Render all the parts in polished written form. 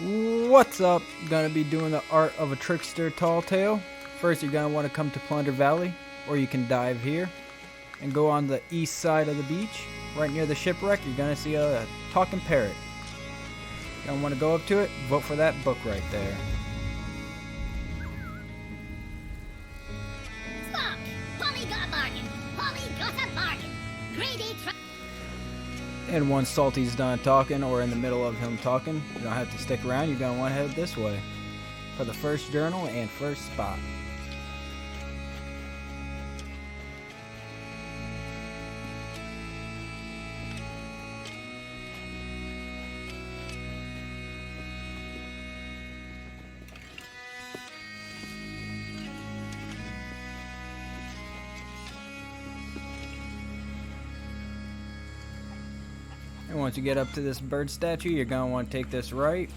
What's up? Gonna be doing the art of a trickster tall tale. First, you're gonna want to come to Plunder Valley, or you can dive here and go on the east side of the beach. Right near the shipwreck, you're gonna see a talking parrot. You're gonna want to go up to it, vote for that book right there. Stop! Polly got a bargain! Polly got a bargain! Greedy And once Salty's done talking, or in the middle of him talking, you don't have to stick around. You're going to want to head this way for the first journal and first spot. And once you get up to this bird statue, you're going to want to take this right.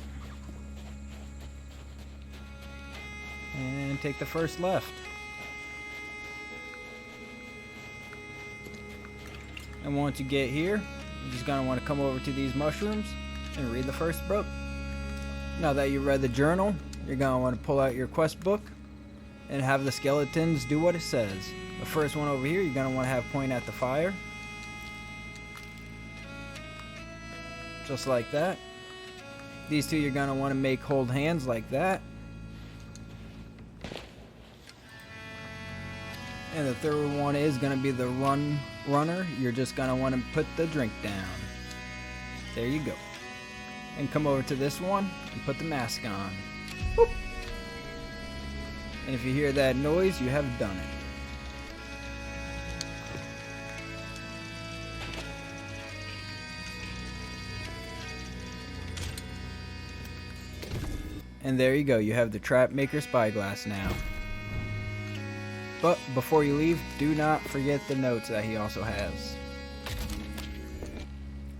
And take the first left. And once you get here, you're just going to want to come over to these mushrooms and read the first book. Now that you read the journal, you're going to want to pull out your quest book and have the skeletons do what it says. The first one over here, you're going to want to have point at the fire. Just like that. These two you're going to want to make hold hands like that. And the third one is going to be the runner. You're just going to want to put the drink down. There you go. And come over to this one and put the mask on. Boop. And if you hear that noise, you have done it. And there you go, you have the Trap Maker Spyglass now. But before you leave, do not forget the notes that he also has.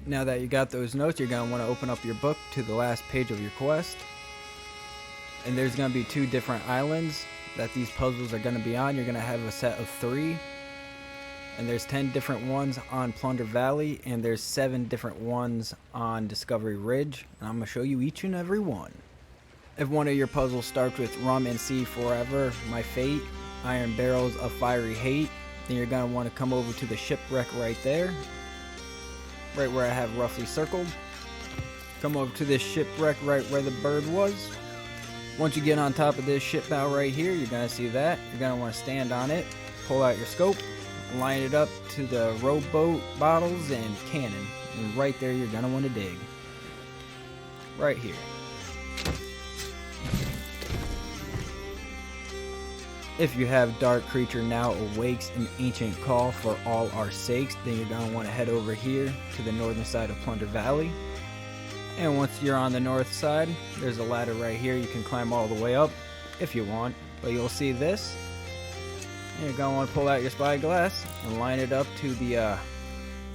Now that you got those notes, you're going to want to open up your book to the last page of your quest. And there's going to be 2 different islands that these puzzles are going to be on. You're going to have a set of 3. And there's 10 different ones on Plunder Valley, and there's 7 different ones on Discovery Ridge. And I'm going to show you each and every one. If one of your puzzles starts with Rum and Sea Forever, My Fate, Iron Barrels of Fiery Hate, then you're going to want to come over to the shipwreck right there. Right where I have roughly circled. Come over to this shipwreck right where the bird was. Once you get on top of this ship bow right here, you're going to see that. You're going to want to stand on it, pull out your scope, line it up to the rowboat bottles and cannon. And right there you're going to want to dig. Right here. If you have Dark Creature Now Awakes an Ancient Call for All Our Sakes, then you're going to want to head over here to the northern side of Plunder Valley. And once you're on the north side, there's a ladder right here. You can climb all the way up if you want, but you'll see this. And you're going to want to pull out your spyglass and line it up to the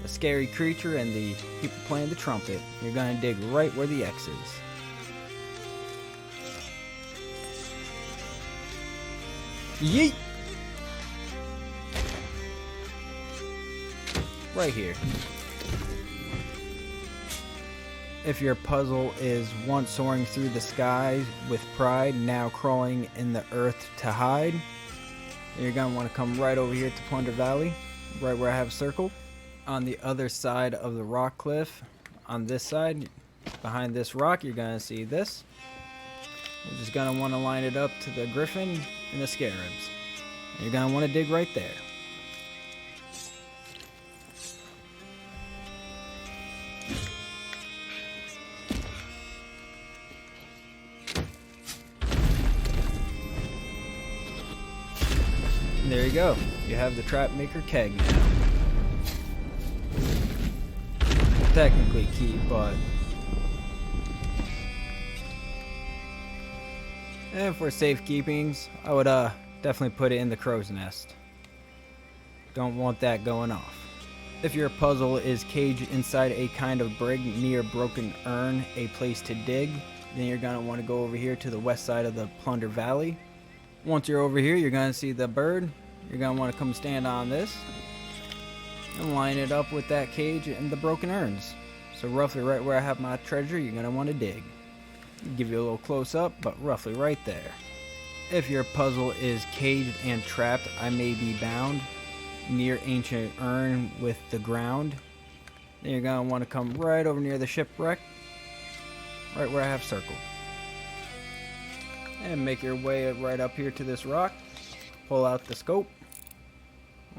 scary creature and the people playing the trumpet. You're going to dig right where the X is. Yeet! Right here. If your puzzle is once soaring through the sky with pride, now crawling in the earth to hide, then you're going to want to come right over here to Plunder Valley, right where I have circled. On the other side of the rock cliff, on this side, behind this rock, you're going to see this. You're just going to want to line it up to the griffin and the scarabs. And you're going to want to dig right there. And there you go. You have the Trap Maker keg now. Technically key, but... And for safekeepings, I would definitely put it in the crow's nest. Don't want that going off. If your puzzle is caged inside a kind of brig near Broken Urn, a place to dig, then you're going to want to go over here to the west side of the Plunder Valley. Once you're over here, you're going to see the bird. You're going to want to come stand on this and line it up with that cage and the broken urns. So roughly right where I have my treasure, you're going to want to dig. Give you a little close up, but roughly right there. If your puzzle is caged and trapped, I may be bound near ancient urn with the ground. Then you're going to want to come right over near the shipwreck, right where I have circled. And make your way right up here to this rock. Pull out the scope.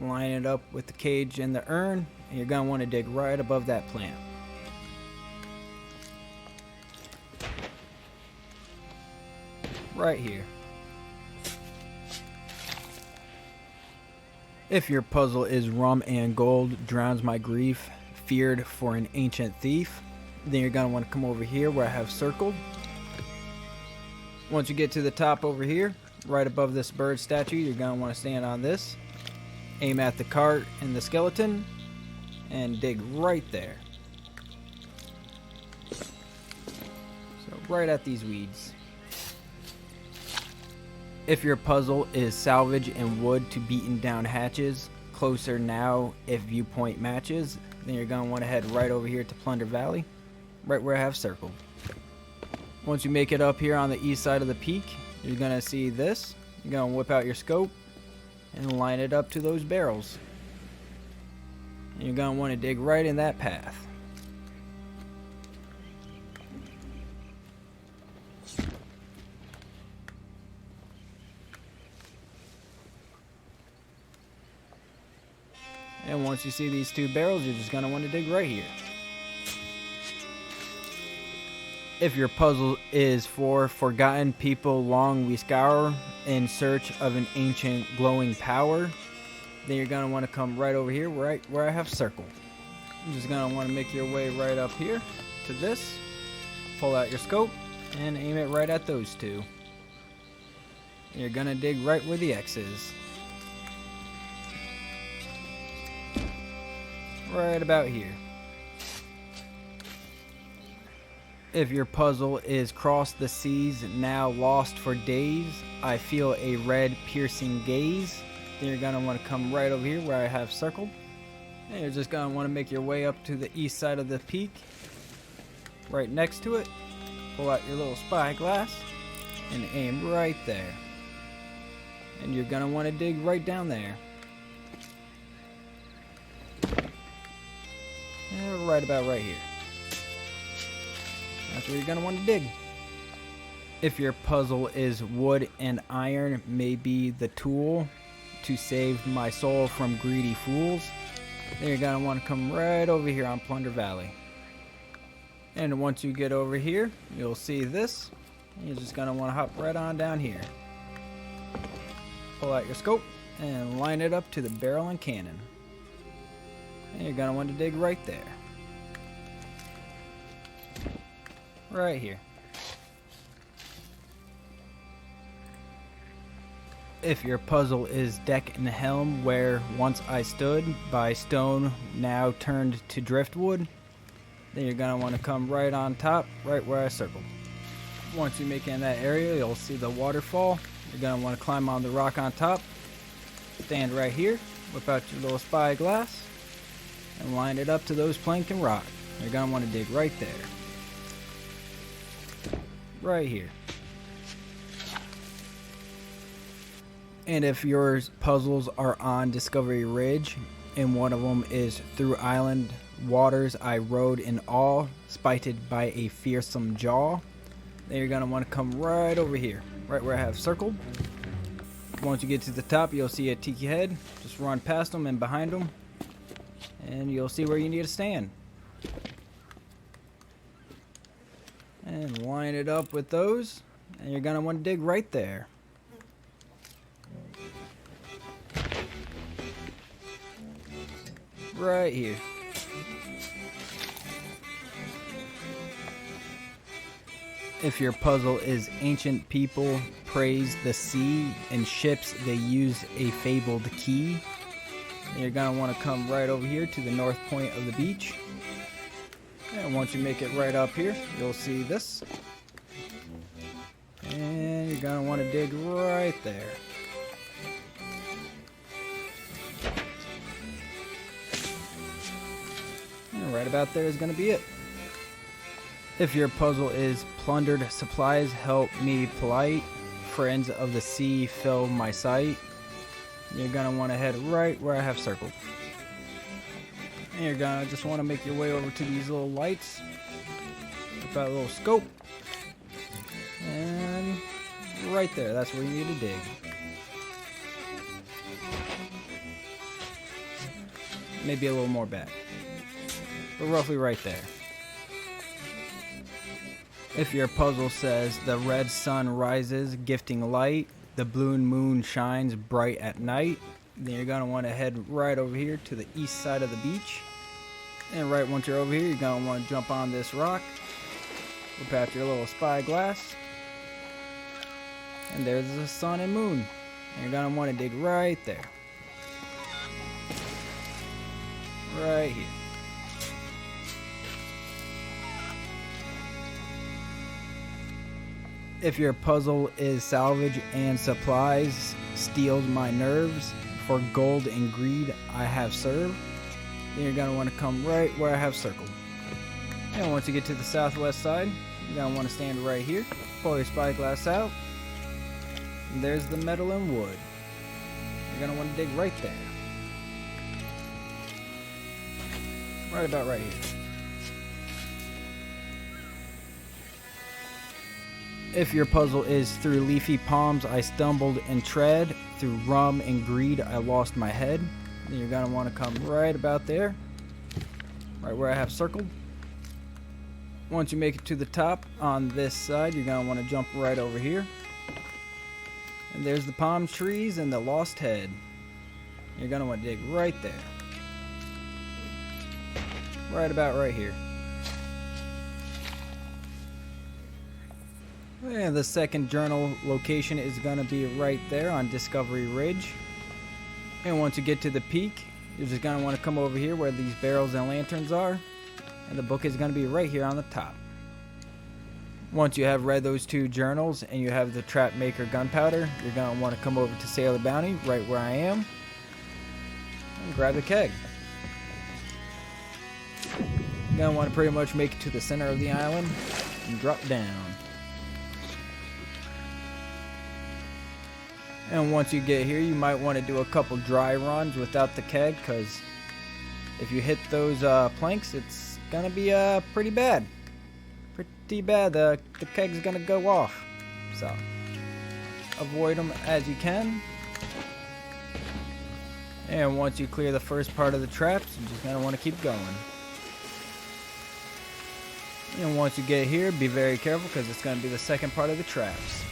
Line it up with the cage and the urn. And you're going to want to dig right above that plant. Right here. If your puzzle is rum and gold, drowns my grief, feared for an ancient thief, then you're going to want to come over here where I have circled. Once you get to the top over here, right above this bird statue, you're going to want to stand on this. Aim at the cart and the skeleton, and dig right there. So right at these weeds. If your puzzle is salvage and wood to beaten down hatches, closer now if viewpoint matches, then you're going to want to head right over here to Plunder Valley, right where I have circled. Once you make it up here on the east side of the peak, you're going to see this. You're going to whip out your scope and line it up to those barrels. And you're going to want to dig right in that path. And once you see these two barrels, you're just going to want to dig right here. If your puzzle is for forgotten people long we scour in search of an ancient glowing power, then you're going to want to come right over here right where I have circled. You're just going to want to make your way right up here to this. Pull out your scope and aim it right at those two. You're going to dig right where the X is. Right about here. If your puzzle is cross the seas, now lost for days, I feel a red piercing gaze, then you're going to want to come right over here where I have circled. And you're just going to want to make your way up to the east side of the peak. Right next to it, pull out your little spyglass and aim right there. And you're going to want to dig right down there. And right about right here. That's where you're going to want to dig. If your puzzle is wood and iron may be the tool to save my soul from greedy fools, then you're going to want to come right over here on Plunder Valley. And once you get over here, you'll see this. You're just going to want to hop right on down here. Pull out your scope and line it up to the barrel and cannon. And you're going to want to dig right there. Right here. If your puzzle is deck and helm where once I stood by stone now turned to driftwood, then you're going to want to come right on top, right where I circled. Once you make it in that area, you'll see the waterfall. You're going to want to climb on the rock on top, stand right here, whip out your little spyglass, and line it up to those plank and rock. You're going to want to dig right there. Right here. And if your puzzles are on Discovery Ridge, and one of them is through island waters I rode in awe, spited by a fearsome jaw, then you're going to want to come right over here, right where I have circled. Once you get to the top, you'll see a tiki head. Just run past them and behind them, and you'll see where you need to stand. And line it up with those, and you're going to want to dig right there. Right here. If your puzzle is ancient people praise the sea and ships they use a fabled key, then you're going to want to come right over here to the north point of the beach. And once you make it right up here, you'll see this. And you're going to want to dig right there. And right about there is going to be it. If your puzzle is plundered supplies, help me polite. Friends of the sea, fill my sight. You're gonna want to head right where I have circled. And you're gonna just want to make your way over to these little lights. With that little scope. And right there, that's where you need to dig. Maybe a little more back. But roughly right there. If your puzzle says the red sun rises, gifting light, the blue moon shines bright at night, then you're going to want to head right over here to the east side of the beach. And right once you're over here, you're going to want to jump on this rock, whip out your little spyglass, and there's the sun and moon. And you're going to want to dig right there. Right here. If your puzzle is salvage and supplies, steals my nerves, for gold and greed I have served, then you're going to want to come right where I have circled. And once you get to the southwest side, you're going to want to stand right here, pull your spyglass out, and there's the metal and wood. You're going to want to dig right there. Right about right here. If your puzzle is through leafy palms I stumbled and tread, through rum and greed I lost my head, then you're going to want to come right about there, right where I have circled. Once you make it to the top on this side, you're going to want to jump right over here. And there's the palm trees and the lost head. You're going to want to dig right there. Right about right here. And the second journal location is going to be right there on Discovery Ridge. And once you get to the peak, you're just going to want to come over here where these barrels and lanterns are. And the book is going to be right here on the top. Once you have read those two journals and you have the Trap Maker gunpowder, you're going to want to come over to Sailor Bounty right where I am. And grab the keg. You're going to want to pretty much make it to the center of the island and drop down. And once you get here, you might want to do a couple dry runs without the keg, because if you hit those planks, it's going to be pretty bad. Pretty bad. The keg's going to go off. So, avoid them as you can. And once you clear the first part of the traps, you're just going to want to keep going. And once you get here, be very careful, because it's going to be the second part of the traps.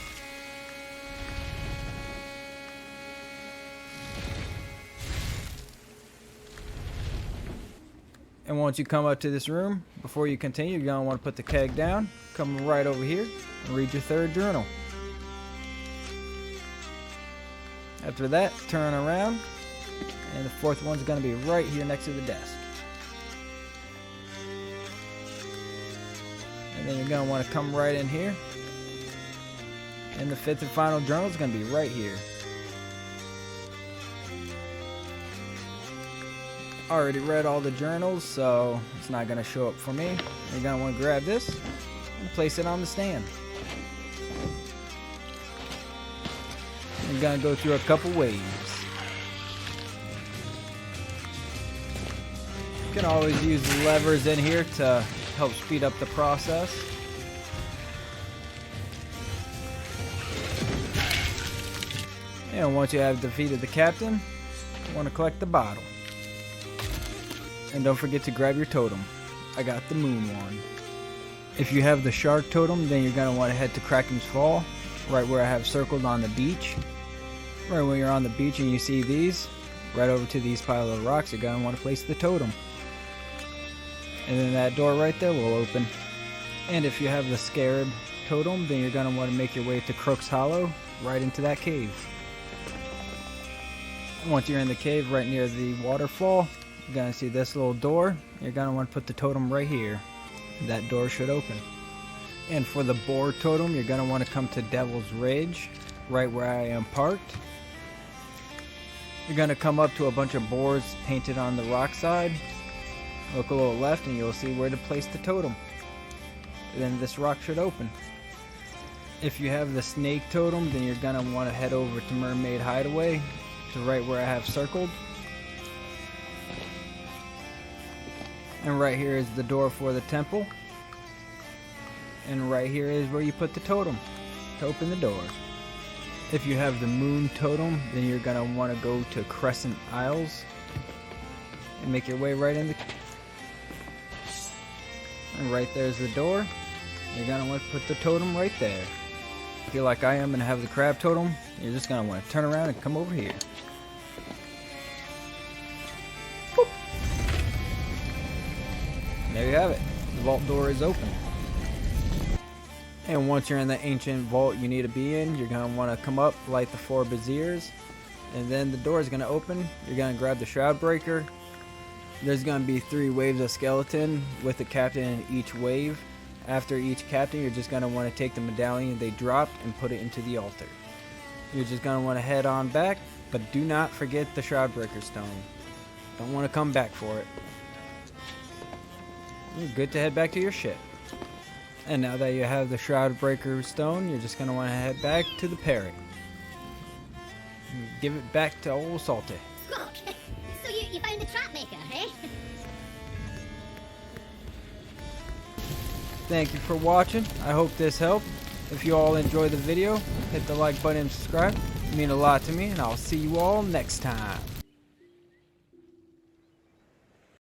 And once you come up to this room, before you continue, you're going to want to put the keg down, come right over here, and read your third journal. After that, turn around, and the fourth one's going to be right here next to the desk. And then you're going to want to come right in here, and the fifth and final journal is going to be right here. Already read all the journals, so it's not going to show up for me. You're going to want to grab this and place it on the stand. You're going to go through a couple waves. You can always use the levers in here to help speed up the process. And once you have defeated the captain, you want to collect the bottle. And don't forget to grab your totem. I got the moon one. If you have the shark totem, then you're going to want to head to Kraken's Fall, right where I have circled on the beach. Right when you're on the beach and you see these, right over to these pile of rocks, you're going to want to place the totem. And then that door right there will open. And if you have the scarab totem, then you're going to want to make your way to Crook's Hollow, right into that cave. Once you're in the cave right near the waterfall, you're going to see this little door. You're going to want to put the totem right here. That door should open. And for the boar totem, you're going to want to come to Devil's Ridge, right where I am parked. You're going to come up to a bunch of boars painted on the rock side. Look a little left and you'll see where to place the totem. then this rock should open. If you have the snake totem, then you're gonna want to head over to Mermaid Hideaway, to right where I have circled. And right here is the door for the temple. And right here is where you put the totem to open the door. If you have the moon totem, then you're gonna want to go to Crescent Isles and make your way right in the. And right there's the door. You're gonna want to put the totem right there. If you're like I am and have the crab totem, you're just gonna want to turn around and come over here. Boop. There you have it. The vault door is open. And once you're in the ancient vault you need to be in, you're going to want to come up, light the 4 braziers, and then the door is going to open. You're going to grab the shroud breaker. There's going to be 3 waves of skeleton with the captain in each wave. After each captain, you're just going to want to take the medallion they dropped and put it into the altar. You're just going to want to head on back, but do not forget the shroud breaker stone. Don't want to come back for it. You're good to head back to your ship. And now that you have the shroud breaker stone, you're just going to want to head back to the parrot. Give it back to old Salty. Squawk. So you found the trap maker, eh? Thank you for watching. I hope this helped. If you all enjoyed the video, hit the like button and subscribe. It means a lot to me, and I'll see you all next time.